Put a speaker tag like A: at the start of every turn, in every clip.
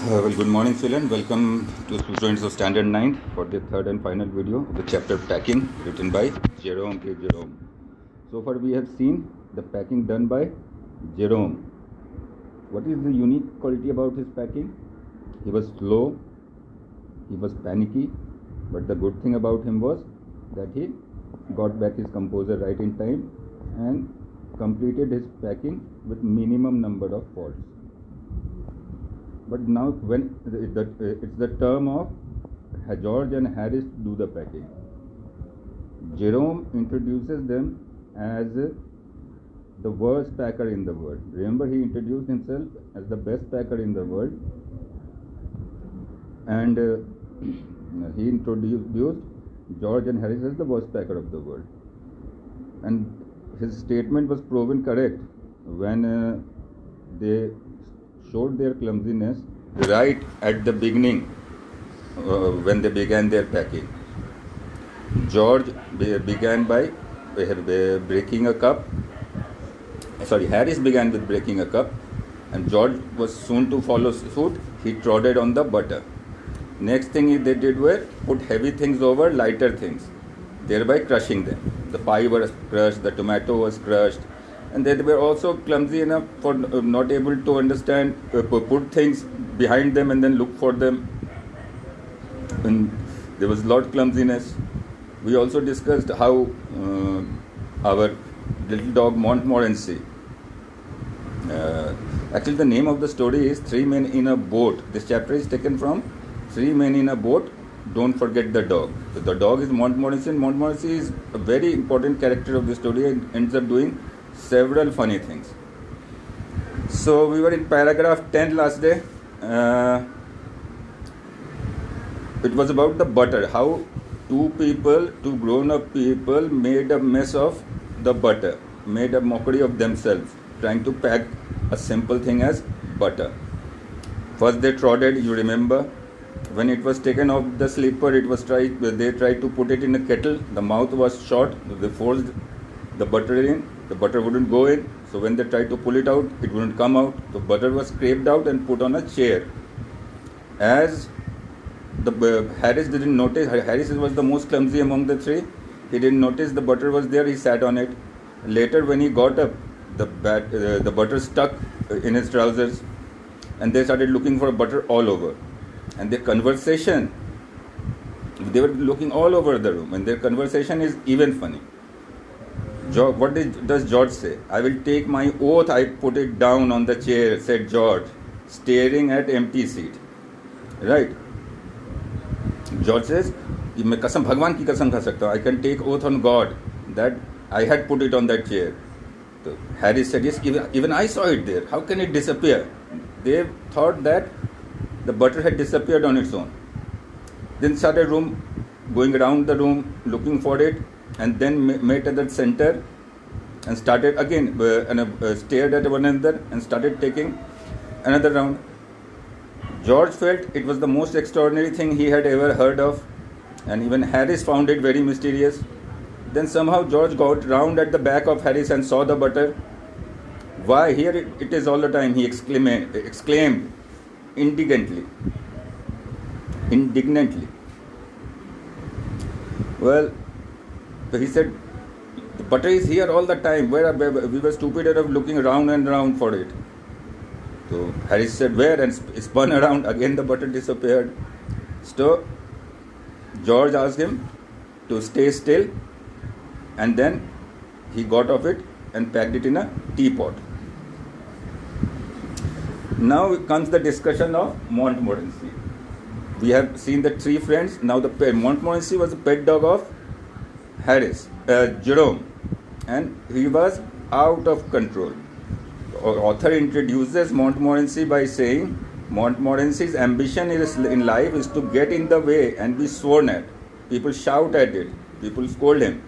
A: Good morning, children. Welcome to students of Standard 9 for the third and final video of the chapter Packing, written by Jerome K. Jerome. So far, we have seen the packing done by Jerome. What is the unique quality about his packing? He was slow, he was panicky, but the good thing about him was that he got back his composure right in time and completed his packing with minimum number of faults. But now when it's the term of George and Harris do the packing. Jerome introduces them as the worst packer in the world. Remember, he introduced himself as the best packer in the world, and he introduced George and Harris as the worst packer of the world. And his statement was proven correct when they showed their clumsiness right at the beginning when they began their packing. George began by breaking a cup. Harris began with breaking a cup, and George was soon to follow suit. He trod on the butter. Next thing they did were put heavy things over lighter things, thereby crushing them. The pie was crushed, the tomato was crushed, and they were also clumsy enough for not able to understand, put things behind them and then look for them. And there was a lot of clumsiness. We also discussed how our little dog Montmorency. Actually, the name of the story is Three Men in a Boat. This chapter is taken from Three Men in a Boat. Don't forget the dog. So the dog is Montmorency, and Montmorency is a very important character of the story and ends up doing several funny things. So we were in paragraph 10 last day. It was about the butter, how two grown-up people made a mess of the butter, made a mockery of themselves, trying to pack a simple thing as butter. First they trotted, you remember, when it was taken off the slipper, they tried to put it in a kettle. The mouth was short, they forced the butter in. The butter wouldn't go in, so when they tried to pull it out, it wouldn't come out. The butter was scraped out and put on a chair. As Harris didn't notice, Harris was the most clumsy among the three. He didn't notice the butter was there. He sat on it. Later, when he got up, the butter stuck in his trousers, and they started looking for butter all over. And their conversation, they were looking all over the room, and their conversation is even funny. What does George say? I will take my oath I put it down on the chair, said George, staring at empty seat. Right? George says, मैं कसम भगवान की कसम खा सकता हूँ. I can take oath on God that I had put it on that chair. So Harris said, yes, even I saw it there. How can it disappear? They thought that the butter had disappeared on its own. Then started going around the room looking for it, and then met at the center and started again stared at one another and started taking another round. George felt it was the most extraordinary thing he had ever heard of, and even Harris found it very mysterious. Then somehow George got round at the back of Harris and saw the butter. Why, here it is all the time, he exclaimed indignantly. Well, he said, the butter is here all the time. We were stupid enough looking around and around for it. So Harris said, where? And spun around. Again the butter disappeared. So George asked him to stay still, and then he got off it and packed it in a teapot. Now comes the discussion of Montmorency. We have seen the three friends. Now Montmorency was the pet dog of Jerome, and he was out of control. The author introduces Montmorency by saying Montmorency's ambition in life is to get in the way and be sworn at. People shout at it. People scold him.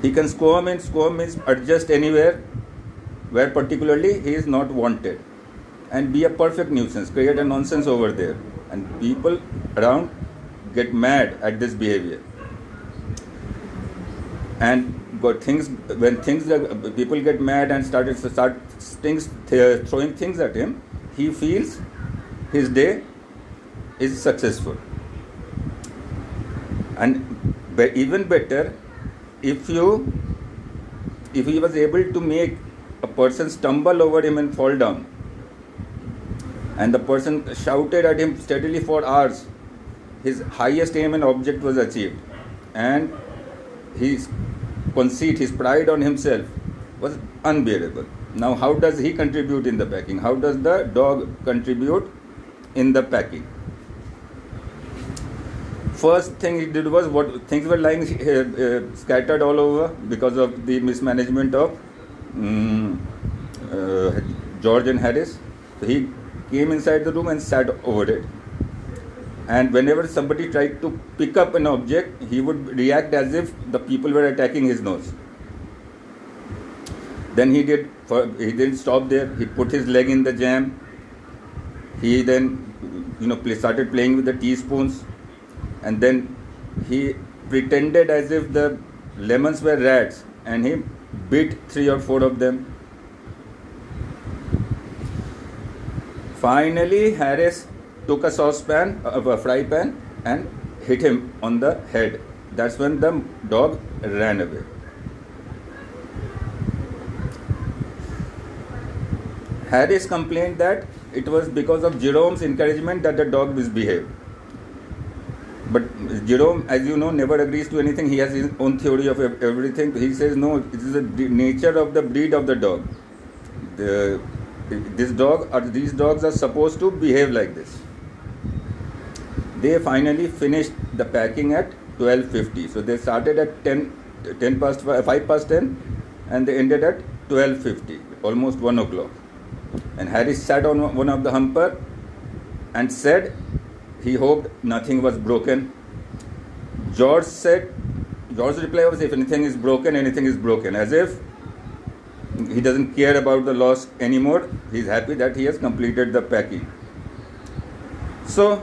A: He can squirm means adjust anywhere where particularly he is not wanted, and be a perfect nuisance, create a nonsense over there, and people around get mad at this behavior. And got things, when things people get mad and start throwing things at him, he feels his day is successful. And even better, if he was able to make a person stumble over him and fall down, and the person shouted at him steadily for hours, his highest aim and object was achieved, and his conceit, his pride on himself was unbearable. Now, how does he contribute in the packing? How does the dog contribute in the packing? First thing he did was, what things were lying scattered all over because of the mismanagement of George and Harris. So he came inside the room and sat over it. And whenever somebody tried to pick up an object, he would react as if the people were attacking his nose. Then he didn't stop there. He put his leg in the jam. He then, started playing with the teaspoons, and then he pretended as if the lemons were rats, and he bit 3 or 4 of them. Finally, Harris took a saucepan, a fry pan, and hit him on the head. That's when the dog ran away. Harris complained that it was because of Jerome's encouragement that the dog misbehaved. But Jerome, as you know, never agrees to anything. He has his own theory of everything. He says, no, it is the nature of the breed of the dog. These dogs are supposed to behave like this. They finally finished the packing at 12:50. So they started at 5 past 10, and they ended at 12:50, almost 1 o'clock. And Harris sat on one of the humper and said he hoped nothing was broken. George's reply was, if anything is broken, anything is broken. As if he doesn't care about the loss anymore. He's happy that he has completed the packing. So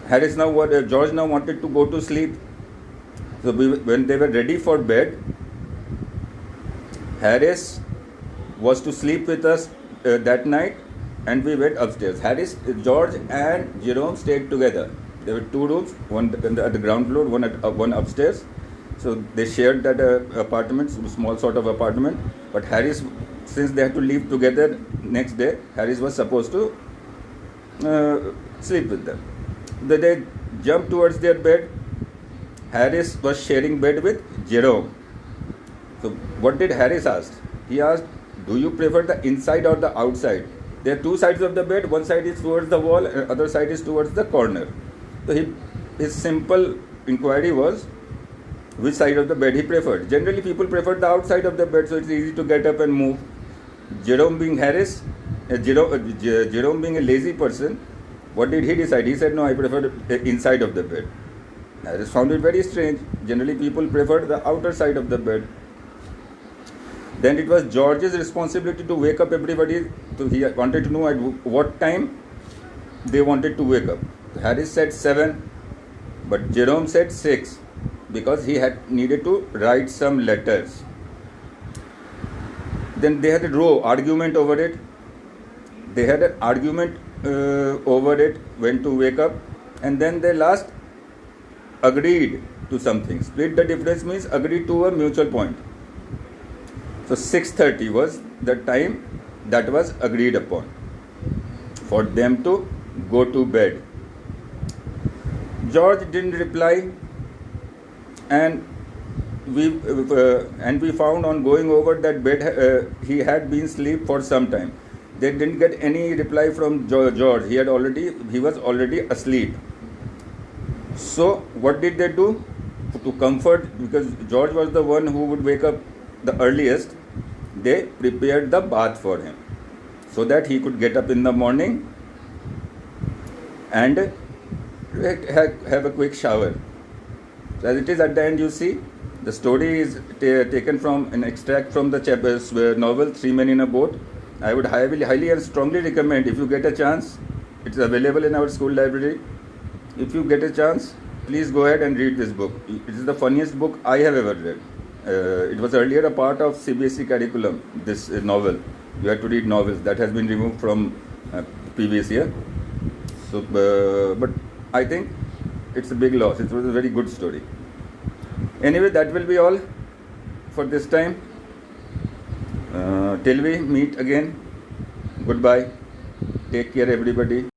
A: George now wanted to go to sleep. So when they were ready for bed, Harris was to sleep with us that night, and we went upstairs. George and Jerome stayed together. There were 2 rooms, one at the ground floor, one upstairs. So they shared that apartment, small sort of apartment. But Harris, since they had to leave together next day, Harris was supposed to sleep with them. They jumped towards their bed. Harris was sharing bed with Jerome. So what did Harris ask? He asked, do you prefer the inside or the outside? There are 2 sides of the bed. One side is towards the wall, and other side is towards the corner. So his simple inquiry was which side of the bed he preferred. Generally, people prefer the outside of the bed, so it's easy to get up and move. Jerome being Jerome being a lazy person, what did he decide? He said, no, I prefer the inside of the bed. I just found it very strange. Generally, people prefer the outer side of the bed. Then it was George's responsibility to wake up everybody. So he wanted to know at what time they wanted to wake up. Harris said 7, but Jerome said 6, because he had needed to write some letters. Then they had a argument over it. When to wake up, and then they last agreed to something. Split the difference means agreed to a mutual point. So 6:30 was the time that was agreed upon for them to go to bed. George didn't reply, and we found on going over that bed he had been asleep for some time. They didn't get any reply from George. He was already asleep. So what did they do? To comfort, because George was the one who would wake up the earliest, they prepared the bath for him so that he could get up in the morning and have a quick shower. So as it is at the end, you see, the story is taken from an extract from the novel 3 Men in a Boat. I would highly and strongly recommend, if you get a chance, it's available in our school library. If you get a chance, please go ahead and read this book. It is the funniest book I have ever read. It was earlier a part of CBSE curriculum, this novel. You have to read novels. That has been removed from previous year. So, but I think it's a big loss. It was a very good story. Anyway, that will be all for this time. Till we meet again. Goodbye. Take care, everybody.